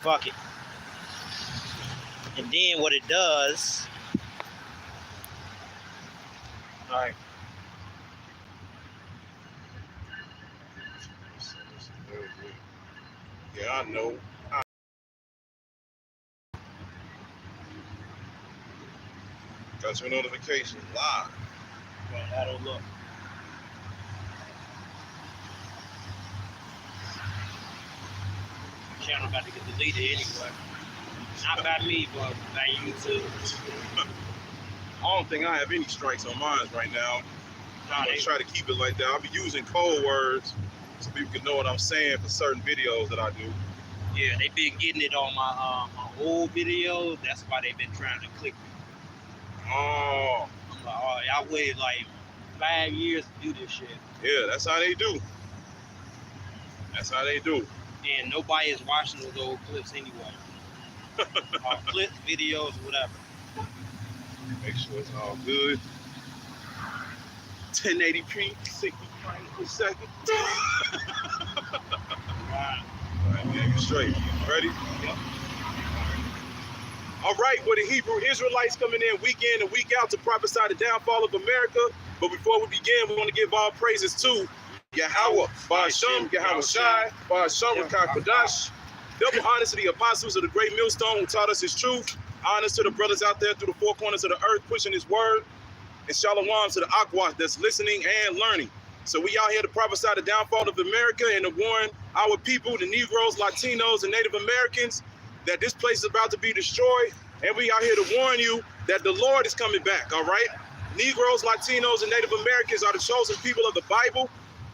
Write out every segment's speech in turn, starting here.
Fuck it. And then what it does. All right. Yeah, I know. Got your notification live. Well, I don't look. The channel about to get deleted anyway. Not by me, but by YouTube. I don't think I have any strikes on mine right now. I'm gonna try to keep it like that. I'll be using code words so people can know what I'm saying for certain videos that I do. Yeah, they've been getting it on my old videos. That's why they've been trying to click me. Oh. I'm like, oh, I waited like 5 years to do this shit. Yeah, that's how they do. That's how they do. And nobody is watching those old clips anyway. Clips, videos, whatever. Make sure it's all good. 1080p, 60 frames per second. Right. All right, man, you straight. Ready? Yep. All right, with the Hebrew Israelites coming in week in and week out to prophesy the downfall of America. But before we begin, we want to give all praises to Yahweh, Ba'ashem, Yahweh Shai, Ba'ashem, Rakak Kadash. Double honors to the apostles of the great millstone who taught us his truth. Honors to the brothers out there through the four corners of the earth pushing his word. And shalom to the Aqua that's listening and learning. So we out here to prophesy the downfall of America and to warn our people, the Negroes, Latinos, and Native Americans, that this place is about to be destroyed. And we out here to warn you that the Lord is coming back, all right? Negroes, Latinos, and Native Americans are the chosen people of the Bible,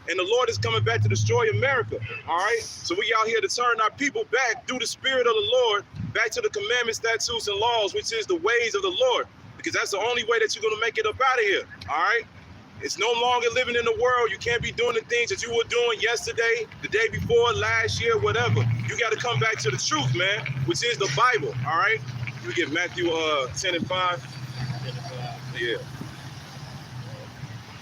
and the Lord is coming back to destroy America, all right? So we out here to turn our people back through the Spirit of the Lord, back to the commandments, statutes, and laws, which is the ways of the Lord, because that's the only way that you're going to make it up out of here, all right? It's no longer living in the world. You can't be doing the things that you were doing yesterday, the day before, last year, whatever. You got to come back to the truth, man, which is the Bible, all right? You get Matthew 10 and 5. Yeah.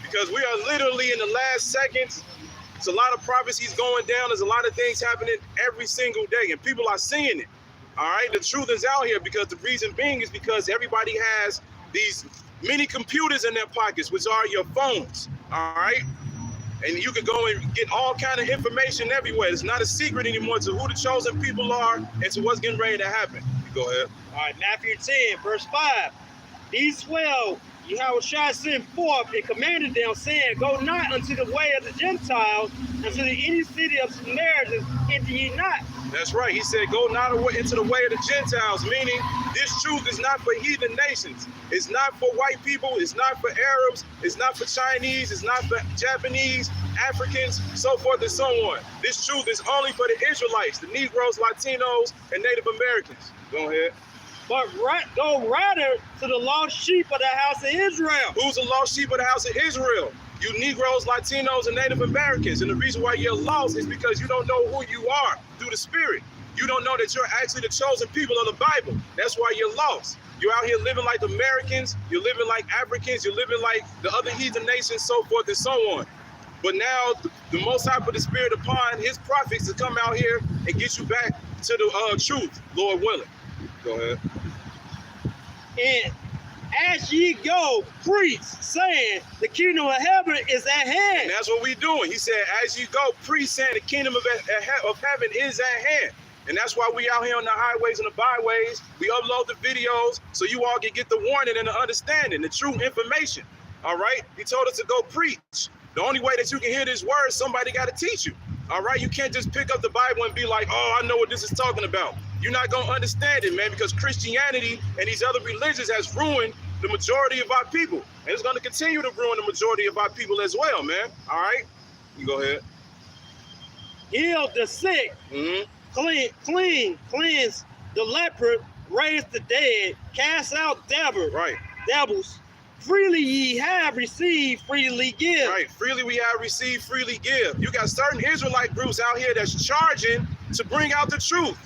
Because we are literally in the last seconds. There's a lot of prophecies going down. There's a lot of things happening every single day, and people are seeing it. All right, the truth is out here, because the reason being is because everybody has these mini computers in their pockets, which are your phones. All right, and you can go and get all kind of information everywhere. It's not a secret anymore to who the chosen people are and to what's getting ready to happen. You go ahead. All right, Matthew 10, verse 5. These 12 Yahweh Shai sent forth and commanded them, saying, Go not unto the way of the Gentiles, unto any city of Samaritans enter ye not. That's right. He said, go not into the way of the Gentiles, meaning this truth is not for heathen nations. It's not for white people. It's not for Arabs. It's not for Chinese. It's not for Japanese, Africans, so forth and so on. This truth is only for the Israelites, the Negroes, Latinos, and Native Americans. Go ahead. But go rather to the lost sheep of the house of Israel. Who's the lost sheep of the house of Israel? You Negroes, Latinos, and Native Americans. And the reason why you're lost is because you don't know who you are through the Spirit. You don't know that you're actually the chosen people of the Bible. That's why you're lost. You're out here living like Americans. You're living like Africans. You're living like the other heathen nations, so forth and so on. But now the Most High put the Spirit upon his prophets to come out here and get you back to the truth, Lord willing. Go ahead. And as ye go, preach, saying, the kingdom of heaven is at hand. And that's what we're doing. He said, as you go, preach, saying the kingdom of heaven is at hand. And that's why we out here on the highways and the byways. We upload the videos so you all can get the warning and the understanding, the true information. All right? He told us to go preach. The only way that you can hear this word, somebody got to teach you. All right? You can't just pick up the Bible and be like, oh, I know what this is talking about. You're not going to understand it, man, because Christianity and these other religions has ruined the majority of our people. And it's going to continue to ruin the majority of our people as well, man. All right? You go ahead. Heal the sick. Cleanse the leper, raise the dead, cast out devils. Freely ye have received, freely give. Right, freely we have received, freely give. You got certain Israelite groups out here that's charging to bring out the truth.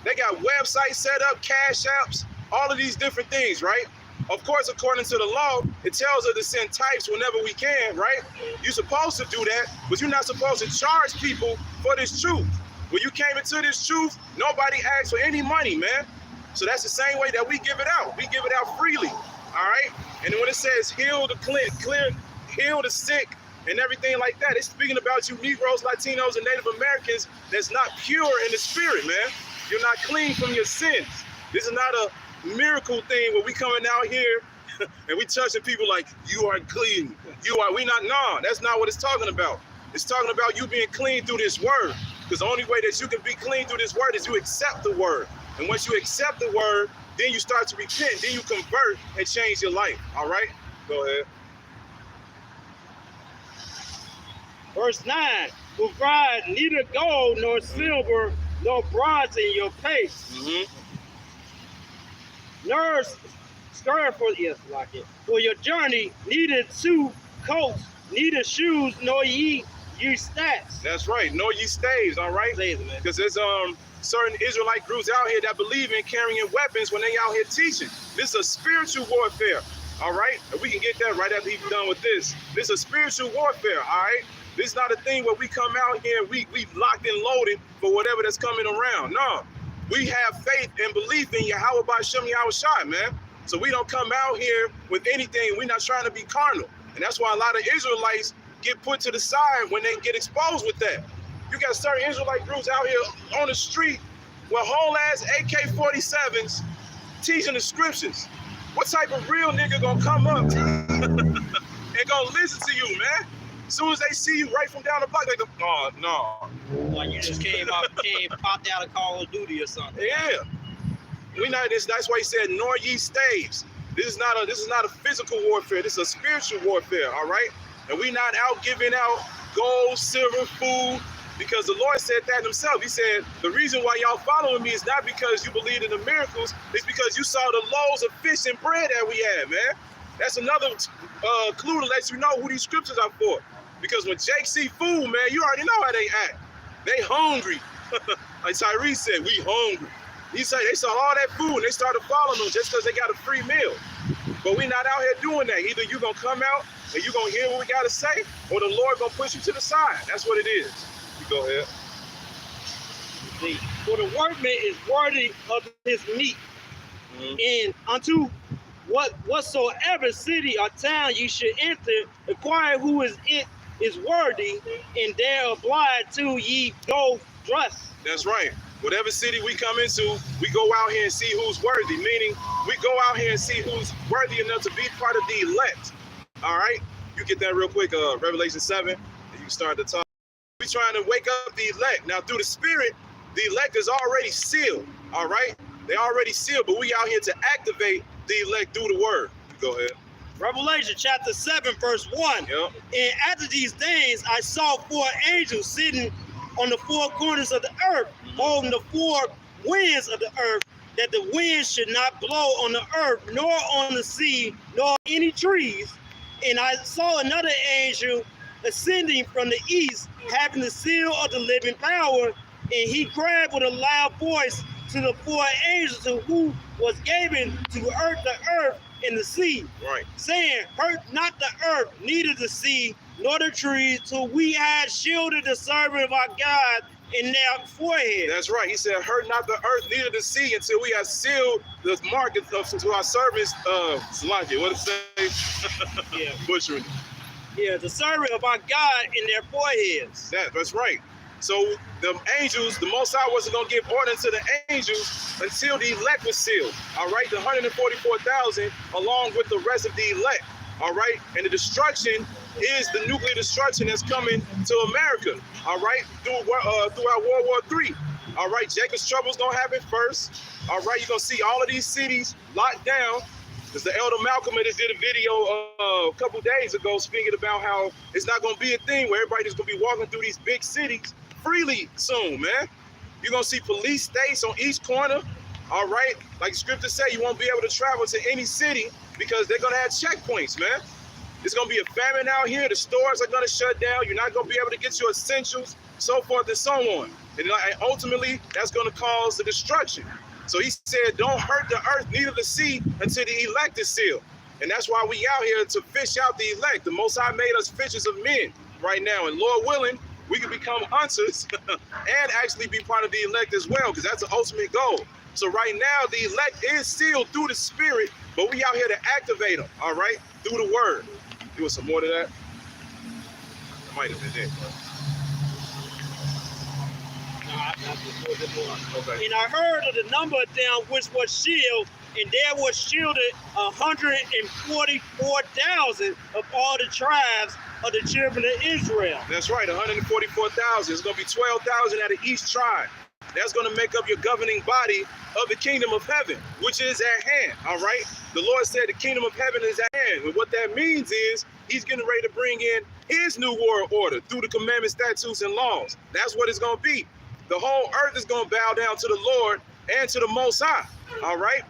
They got websites set up, cash apps, all of these different things, right? Of course, according to the law, it tells us to send types whenever we can, right? You're supposed to do that, but you're not supposed to charge people for this truth. When you came into this truth, nobody asked for any money, man. So that's the same way that we give it out. We give it out freely, all right? And then when it says heal the heal the sick and everything like that, it's speaking about you Negroes, Latinos, and Native Americans that's not pure in the spirit, man. You're not clean from your sins. This is not a miracle thing where we coming out here and we touching people like, you are clean. We not, nah, that's not what it's talking about. It's talking about you being clean through this word. Because the only way that you can be clean through this word is you accept the word. And once you accept the word, then you start to repent, then you convert and change your life. All right? Go ahead. Verse 9, provide neither gold nor silver nor bronze in your pace. Nor skirt for your journey, neither 2 coats, neither shoes, nor ye stats. That's right. Nor ye staves, all right? Because there's certain Israelite groups out here that believe in carrying weapons when they out here teaching. This is a spiritual warfare, all right? And we can get that right after he's done with this. This is a spiritual warfare, all right? This is not a thing where we come out here and we locked and loaded for whatever that's coming around. No, we have faith and belief in Yahweh by Shem Yahweh Shai, man. So we don't come out here with anything. We're not trying to be carnal. And that's why a lot of Israelites get put to the side when they get exposed with that. You got certain Israelite groups out here on the street with whole ass AK-47s teaching the scriptures. What type of real nigga gonna come up and gonna listen to you, man? As soon as they see you right from down the block, they go, oh, no. Like you just popped out of Call of Duty or something. Yeah. We not this. That's why he said, nor ye staves. This is not a physical warfare. This is a spiritual warfare, all right? And we not out giving out gold, silver, food, because the Lord said that himself. He said, the reason why y'all following me is not because you believe in the miracles, it's because you saw the loaves of fish and bread that we had, man. That's another clue to let you know who these scriptures are for. Because when Jake see food, man, you already know how they act. They hungry. Like Tyrese said, we hungry. He said they saw all that food and they started following them just because they got a free meal. But we not out here doing that. Either you gonna come out and you gonna hear what we gotta say, or the Lord gonna push you to the side. That's what it is. You go ahead. For the workman is worthy of his meat, and unto whatsoever city or town you should enter, inquire who is worthy, and there oblige to ye go dress. That's right. Whatever city we come into, we go out here and see who's worthy, meaning we go out here and see who's worthy enough to be part of the elect. All right? You get that real quick, Revelation 7, and you can start to talk. We're trying to wake up the elect. Now, through the Spirit, the elect is already sealed, all right? They already sealed, but we out here to activate the elect through the word. Go ahead. Revelation chapter 7, verse 1. Yep. And after these things, I saw 4 angels sitting on the 4 corners of the earth, holding the 4 winds of the earth, that the wind should not blow on the earth, nor on the sea, nor any trees. And I saw another angel ascending from the east, having the seal of the living power, and he cried with a loud voice to the 4 angels who was given to earth the earth and the sea, right, saying, hurt not the earth, neither the sea, nor the trees, till we had shielded the servant of our God in their forehead. That's right. He said, hurt not the earth, neither the sea, until we have sealed the mark to our servants. Salaki, what did it say? Yeah. Butchering. Yeah, the servant of our God in their foreheads. That's right. So the angels, the Most High wasn't going to give order to the angels until the elect was sealed. All right, the 144,000 along with the rest of the elect. All right, and the destruction is the nuclear destruction that's coming to America. All right, throughout World War III. All right, Jacob's trouble is going to happen first. All right, you're going to see all of these cities locked down. Because the Elder Malcolm just did a video a couple days ago speaking about how it's not going to be a thing where everybody's going to be walking through these big cities freely soon, man. You're going to see police states on each corner, all right? Like scriptures say, you won't be able to travel to any city because they're going to have checkpoints, man. It's going to be a famine out here. The stores are going to shut down. You're not going to be able to get your essentials, so forth and so on. And ultimately, that's going to cause the destruction. So he said, don't hurt the earth, neither the sea, until the elect is sealed. And that's why we out here to fish out the elect. The Most High made us fishers of men right now. And Lord willing, we can become hunters and actually be part of the elect as well, because that's the ultimate goal. So right now, the elect is sealed through the Spirit, but we out here to activate them, all right, through the Word. Give us some more to that. I might have been there, but... Okay. And I heard of the number of them which was shielded, and there was shielded 144,000 of all the tribes of the children of Israel. That's right, 144,000. It's going to be 12,000 out of each tribe. That's going to make up your governing body of the kingdom of heaven, which is at hand, all right? The Lord said the kingdom of heaven is at hand. And what that means is he's getting ready to bring in his new world order through the commandments, statutes, and laws. That's what it's going to be. The whole earth is going to bow down to the Lord and to the Most High, all right?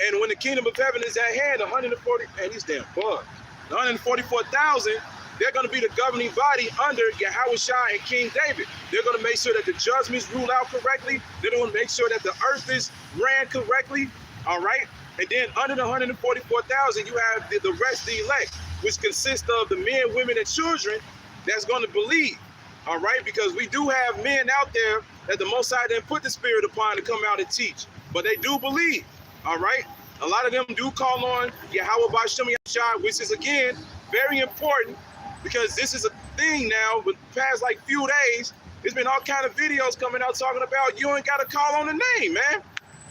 And when the kingdom of heaven is at hand, 140, man, these damn bugs, 144,000, they're going to be the governing body under Yahushua and King David. They're going to make sure that the judgments rule out correctly. They're going to make sure that the earth is ran correctly, all right? And then under the 144,000, you have the rest of the elect, which consists of the men, women, and children that's going to believe, all right? Because we do have men out there that the Most High didn't put the Spirit upon to come out and teach, but they do believe, all right? A lot of them do call on Yahweh Ba'Shem Yahushua, which is, again, very important, because this is a thing now. With the past like few days, there's been all kind of videos coming out talking about you ain't got to call on the name, man.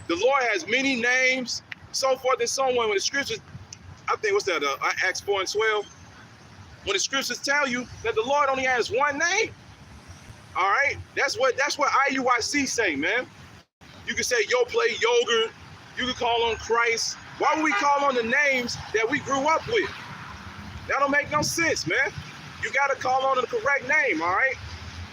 The Lord has many names, so forth and so on. When the scriptures, I think, what's that, Acts 4 and 12, when the scriptures tell you that the Lord only has one name, all right? That's what IUIC say, man. You can say yo play yogurt. You can call on Christ. Why would we call on the names that we grew up with? That don't make no sense, man. You got to call on the correct name, all right?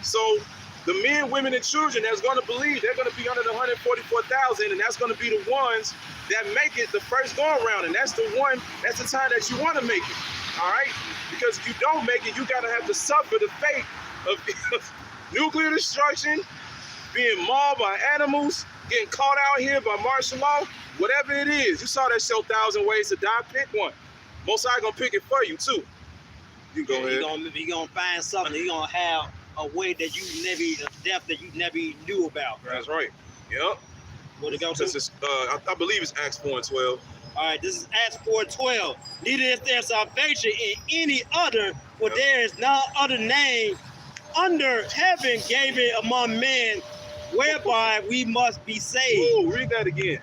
So the men, women, and children that's going to believe, they're going to be under the 144,000, and that's going to be the ones that make it the first go around, and that's the time that you want to make it, all right? Because if you don't make it, you got to have to suffer the fate of nuclear destruction, being mauled by animals, getting caught out here by martial law, whatever it is. You saw that show 1,000 Ways to Die. Pick one. Most High gonna pick it for you too. You go ahead. He gonna find something. He gonna have a way that you never, a depth that you never knew about. That's right. Yep. What it go to? I believe it's Acts 4 and 12. All right, this is Acts 4:12. Neither is there salvation in any other, for there is no other name under heaven given among men whereby we must be saved. Ooh, read that again.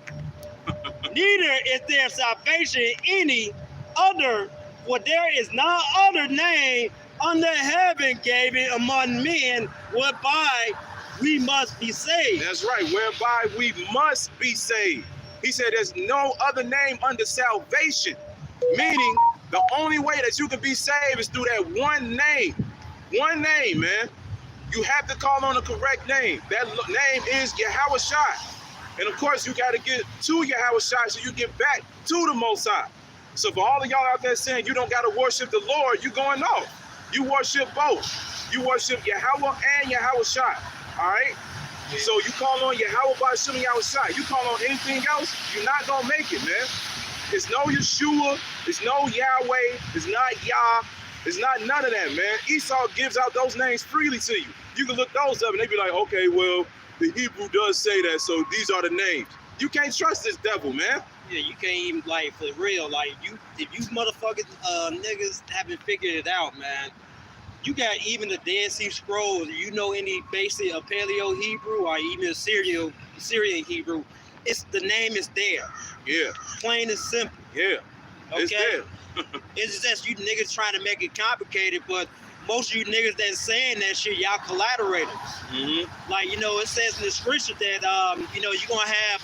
Neither is there salvation in any other, for there is no other name under heaven given among men whereby we must be saved. That's right, whereby we must be saved. He said there's no other name under salvation, meaning the only way that you can be saved is through that one name. One name, man. You have to call on the correct name. That name is Yahushua. And of course, you got to get to Yahushua so you get back to the Most High. So for all of y'all out there saying you don't got to worship the Lord, you going off. You worship both. You worship Yahweh and Yahushua. All right? So you call on Yahweh Ba'Shem Yahushua. You call on anything else, you're not going to make it, man. It's no Yeshua. It's no Yahweh. It's not Yah. It's not none of that, man. Esau gives out those names freely to you. You can look those up and they be like, okay, well, the Hebrew does say that, so these are the names. You can't trust this devil, man. Yeah, you can't even, like, for real, like, if you motherfuckers, niggas haven't figured it out, man, you got even the Dead Sea Scrolls, you know any basic Paleo Hebrew or even Syrian Hebrew, the name is there. Yeah. Plain and simple. Yeah. Okay? It's there. It's just you niggas trying to make it complicated, but most of you niggas that's saying that shit, y'all collaborators. Mm-hmm. Like, you know, it says in the scripture that, you know, you're going to have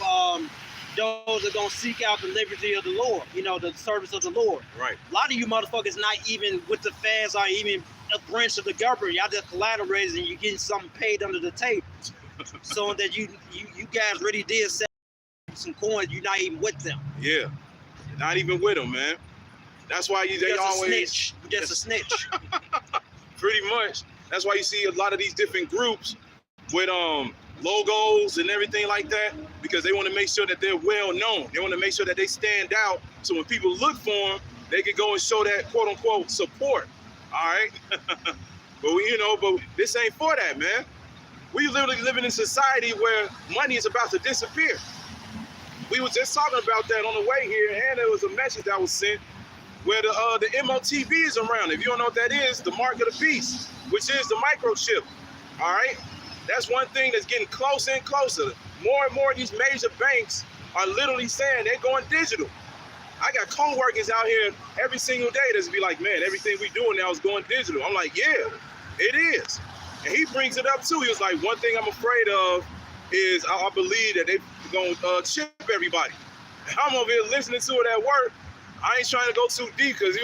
those that are going to seek out the liberty of the Lord, you know, the service of the Lord. Right. A lot of you motherfuckers not even with the fans or even a branch of the government. Y'all just collaborators and you're getting something paid under the table. So that you guys really did sell some coins, you're not even with them. Yeah. Not even with them, man. That's why they always... snitch. You're just a snitch. Pretty much. That's why you see a lot of these different groups with logos and everything like that, because they want to make sure that they're well known. They want to make sure that they stand out, so when people look for them, they can go and show that quote unquote support. All right. But but this ain't for that, man. We literally living in a society where money is about to disappear. We was just talking about that on the way here, and there was a message that was sent where the MOTB is around. If you don't know what that is, the mark of the beast, which is the microchip. All right, that's one thing that's getting closer and closer. More and more of these major banks are literally saying they're going digital. I got co-workers out here every single day that's be like, man, everything we doing now is going digital. I'm like, yeah, it is. And he brings it up too. He was like, one thing I'm afraid of is I believe that they're going to chip everybody. And I'm over here listening to it at work. I ain't trying to go too deep because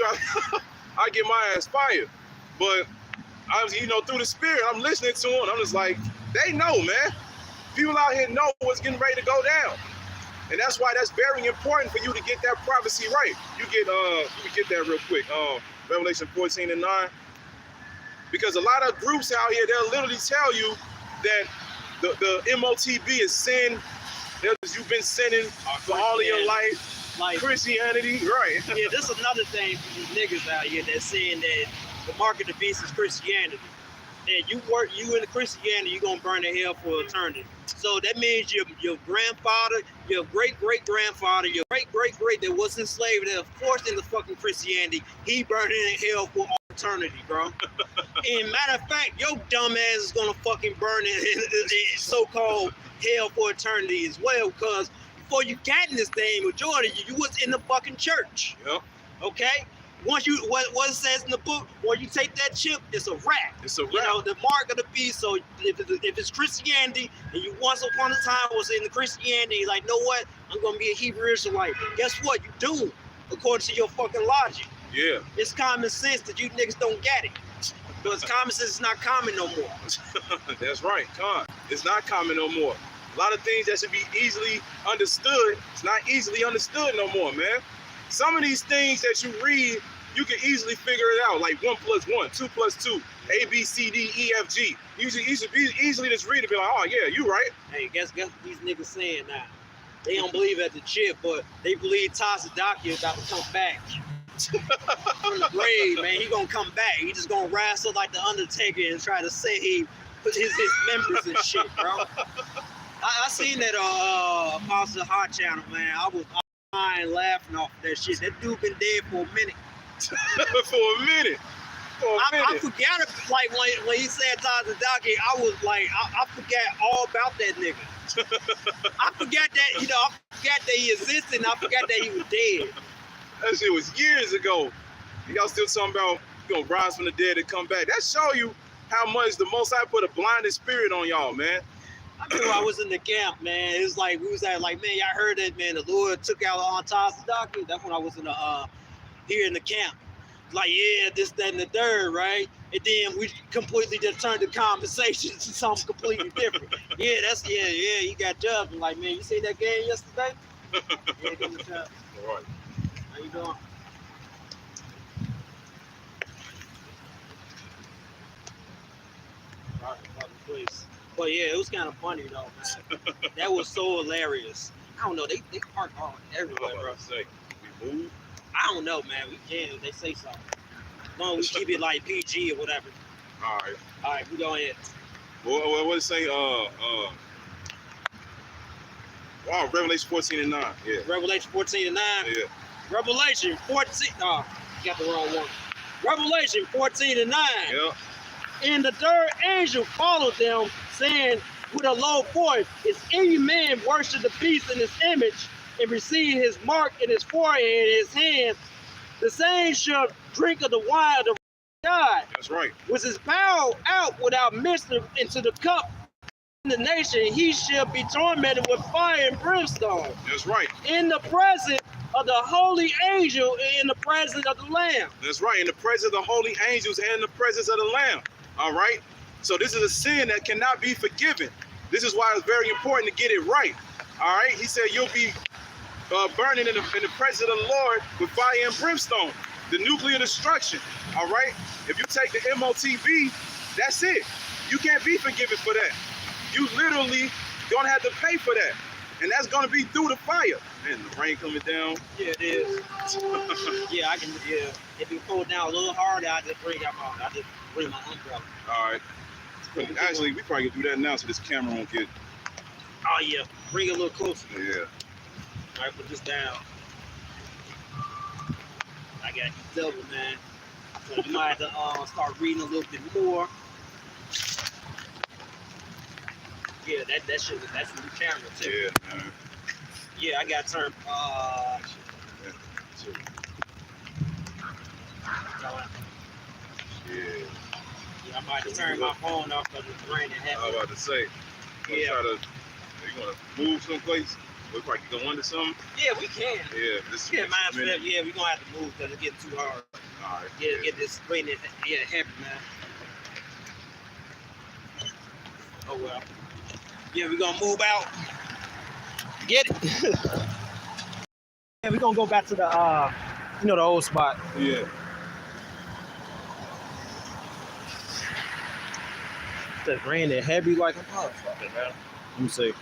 I get my ass fired. But I was, through the spirit, I'm listening to them. I'm just like, they know, man. People out here know what's getting ready to go down. And that's why that's very important for you to get that privacy right. You get let me get that real quick. Revelation 14:9. Because a lot of groups out here, they'll literally tell you that the MOTB is sin. You've been sinning for all of your life. Like Christianity, right? Yeah, this is another thing for these niggas out here that's saying that the mark of the beast is Christianity. And you in Christianity, you're gonna burn in hell for eternity. So that means your grandfather, your great-great-grandfather, your great-great-great that was enslaved, that was forced into fucking Christianity, he burning in hell for all eternity, bro. And matter of fact, your dumb ass is gonna fucking burn in so-called hell for eternity as well, because before you got in this thing, majority of you was in the fucking church. Yep. Okay? Once you, what it says in the book, when you take that chip, it's a wrap. It's a wrap. The mark of the beast. So if it's Christianity, and you once upon a time was in the Christianity, you're like, know what? I'm going to be a Hebrew Israelite. Guess what? You do, according to your fucking logic. Yeah. It's common sense that you niggas don't get it. Because common sense is not common no more. That's right, it's not common no more. A lot of things that should be easily understood, it's not easily understood no more, man. Some of these things that you read, you can easily figure it out, like 1 + 1, 2 + 2, A, B, C, D, E, F, G. You should easily just read it and be like, oh yeah, you right. Hey, guess what these niggas saying now? They don't believe at the chip, but they believe Tasadaki about to come back. From the grave, man. He gonna come back. He just gonna rise up like the Undertaker and try to save his members and shit, bro. I seen that Apostle Hot Channel, man. I was dying laughing off that shit. That dude been dead for a minute. For a minute. I forgot it, like when he said Tasadaki, I was like, I forgot all about that nigga. I forgot that, I forgot that he existed, and I forgot that he was dead. That shit was years ago. Y'all still talking about rise from the dead and come back. That show you how much the Most High put a blinded spirit on y'all, man. I remember I was in the camp, man. It was like, we was at like, man, y'all heard that, man. The Lord took out on Tasadaki. That's when I was in the here in the camp. Like, yeah, this, that, and the third, right? And then we completely just turned the conversation to something completely different. Yeah, he got jumped. I'm like, man, you see that game yesterday? Yeah, come to chat. All right. How you doing? Please. But yeah, it was kind of funny though, man. That was so hilarious. I don't know, they park all everywhere, bro. Say, we move? I don't know, man. We can. They say something. As long as we keep it like PG or whatever. All right. All right, we go ahead. What did it say? Wow, Revelation 14:9. Yeah. Revelation 14:9. Yeah. Revelation 14. Oh, you got the wrong one. Revelation 14:9. Yeah. And the third angel followed them, saying with a low voice, if any man worship the beast in his image and receive his mark in his forehead and his hand, the same shall drink of the wine of the God. That's right. Which is poured out without mixture into the cup in the nation, he shall be tormented with fire and brimstone. That's right. In the presence of the holy angel and in the presence of the Lamb. That's right. In the presence of the holy angels and in the presence of the Lamb. All right. So this is a sin that cannot be forgiven. This is why it's very important to get it right. All right. He said you'll be burning in the presence of the Lord with fire and brimstone, the nuclear destruction. All right. If you take the MOTB, that's it. You can't be forgiven for that. You literally gonna have to pay for that. And that's gonna be through the fire. Man, the rain coming down. Yeah, it is. Yeah, I can. Yeah, if you pull it down a little harder, I just bring my umbrella. All right. Actually, we probably can do that now so this camera won't get. Oh yeah, bring it a little closer. Yeah. All right, put this down. I got double, man. So you might have to start reading a little bit more. Yeah, that's a new camera too. Yeah, man. Yeah, I got turned. Yeah. Yeah, I might have turned my phone off because it's raining heavy. I was about to say. Yeah. You gonna move someplace? We probably go under something. Yeah, we can. Yeah, this. Yeah, mine's flip. Yeah, we're gonna have to move because it's getting too hard. All right. Yeah, get this raining. Yeah, heavy, man. Oh well. Yeah, we're gonna move out. Get it. Yeah, we're gonna go back to the the old spot. Yeah. It's raining heavy like a motherfucker, man. Let me see.